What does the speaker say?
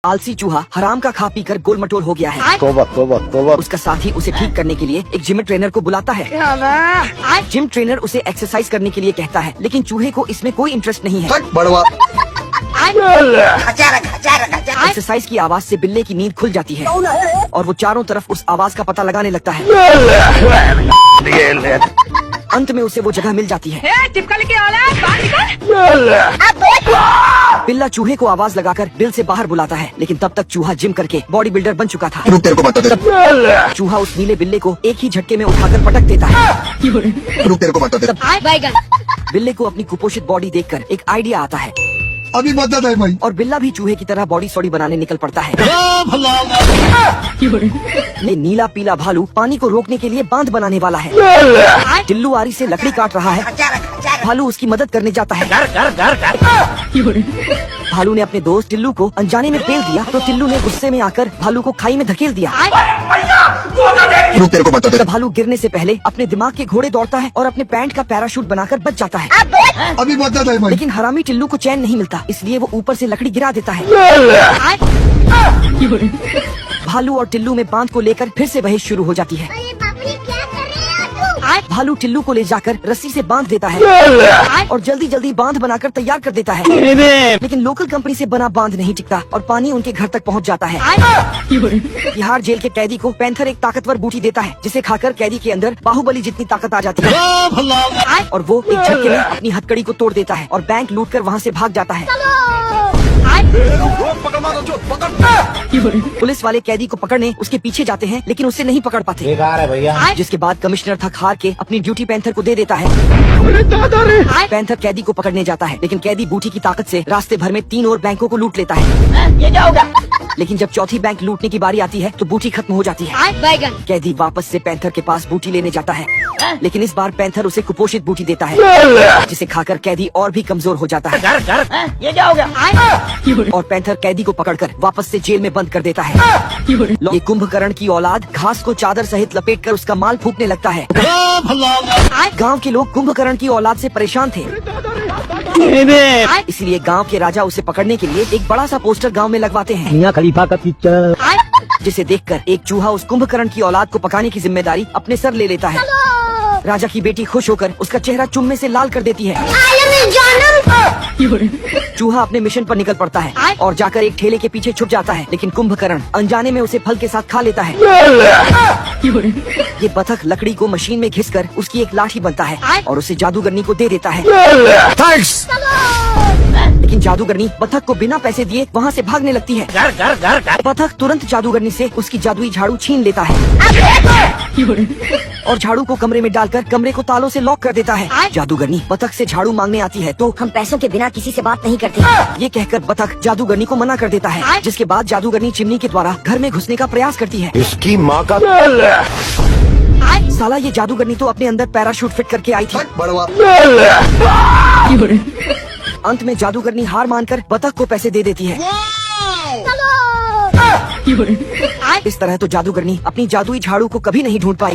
आलसी चूहा हराम का खा पी कर गोल मटोल हो गया है। तौबा तौबा तौबा। उसका साथी उसे ठीक करने के लिए एक जिम ट्रेनर को बुलाता है। जिम ट्रेनर उसे एक्सरसाइज करने के लिए कहता है, लेकिन चूहे को इसमें कोई इंटरेस्ट नहीं है। बड़वा। एक्सरसाइज की आवाज से बिल्ले की नींद खुल जाती है और वो चारों तरफ उस आवाज का पता लगाने लगता है। अंत में उसे वो जगह मिल जाती है। बिल्ला चूहे को आवाज लगाकर बिल से बाहर बुलाता है, लेकिन तब तक चूहा जिम करके बॉडी बिल्डर बन चुका था। रुक, तेरे को बता दे। चूहा उस नीले बिल्ले को एक ही झटके में उठाकर पटक देता है। रुक, तेरे को बता दे। बिल्ले को अपनी कुपोषित बॉडी देखकर एक आइडिया आता है अभी बता दे भाई। और बिल्ला भी चूहे की तरह बॉडी सॉडी बनाने निकल पड़ता है। ये नीला पीला भालू पानी को रोकने के लिए बांध बनाने वाला है। टिल्लू आरी से लकड़ी काट रहा है। भालू उसकी मदद करने जाता है। भालू ने अपने दोस्त टिल्लू को अनजाने में पेल दिया तो टिल्लू ने गुस्से में आकर भालू को खाई में धकेल दिया। रुक, तेरे को बता दे। भालू गिरने से पहले अपने दिमाग के घोड़े दौड़ता है और अपने पैंट का पैराशूट बनाकर बच जाता है। अभी बता दे भाई। लेकिन हरामी टिल्लू को चैन नहीं मिलता, इसलिए वो ऊपर से लकड़ी गिरा देता है। भालू और टिल्लू में बांध को लेकर फिर से बहस शुरू हो जाती है। भालू टिल्लू को ले जाकर रस्सी से बांध देता है और जल्दी जल्दी बांध बनाकर तैयार कर देता है। लेकिन लोकल कंपनी से बना बांध नहीं टिकता और पानी उनके घर तक पहुंच जाता है। बिहार जेल के कैदी को पैंथर एक ताकतवर बूटी देता है, जिसे खाकर कैदी के अंदर बाहुबली जितनी ताकत आ जाती है और वो एक झटके में अपनी हथकड़ी को तोड़ देता है और बैंक लूट कर वहाँ से भाग जाता है। पुलिस वाले कैदी को पकड़ने उसके पीछे जाते हैं, लेकिन उसे नहीं पकड़ पाते। बेकार है भैया। जिसके बाद कमिश्नर थक हार के अपनी ड्यूटी पैंथर को दे देता है। पैंथर कैदी को पकड़ने जाता है, लेकिन कैदी बूटी की ताकत से रास्ते भर में 3 और बैंकों को लूट लेता है। ये क्या होगा? लेकिन जब चौथी बैंक लूटने की बारी आती है तो बूटी खत्म हो जाती है। कैदी वापस से पैंथर के पास बूटी लेने जाता है, लेकिन इस बार पैंथर उसे कुपोषित बूटी देता है, जिसे खाकर कैदी और भी कमजोर हो जाता है। ये क्या होगा? और पैंथर कैदी को पकड़कर वापस से जेल में बंद कर देता है। ये कुंभकर्ण की औलाद घास को चादर सहित लपेटकर उसका माल फूकने लगता है। गांव के लोग कुंभकर्ण की औलाद से परेशान थे, इसलिए गांव के राजा उसे पकड़ने के लिए एक बड़ा सा पोस्टर गांव में लगवाते हैं। मियां खलीफा का पिक्चर, जिसे देखकर एक चूहा उस कुंभकर्ण की औलाद को पकाने की जिम्मेदारी अपने सर ले लेता है। राजा की बेटी खुश होकर उसका चेहरा चुम्मे से लाल कर देती है। चूहा अपने मिशन पर निकल पड़ता है और जाकर एक ठेले के पीछे छुप जाता है, लेकिन कुंभकर्ण अनजाने में उसे फल के साथ खा लेता है। ये बतख लकड़ी को मशीन में घिसकर उसकी एक लाठी बनता है और उसे जादूगरनी को दे देता है। थैंक्स। लेकिन जादूगरनी बतख को बिना पैसे दिए वहाँ से भागने लगती है। बतख तुरंत जादूगरनी से उसकी जादुई झाड़ू छीन लेता है और झाड़ू को कमरे में डालकर कमरे को तालों से लॉक कर देता है। जादूगरनी बतख से झाड़ू मांगने आती है तो हम पैसों के बिना किसी से बात नहीं करते। ये कहकर बतख जादूगरनी को मना कर देता है, जिसके बाद जादूगरनी चिमनी के द्वारा घर में घुसने का प्रयास करती है। इसकी माँ का साला ये जादूगरनी तो अपने अंदर पैराशूट फिट करके आई थी। बड़वा। अंत में जादूगरनी हार मानकर बतख को पैसे दे देती है। इस तरह तो जादूगरनी अपनी जादुई झाड़ू को कभी नहीं ढूंढ पाई।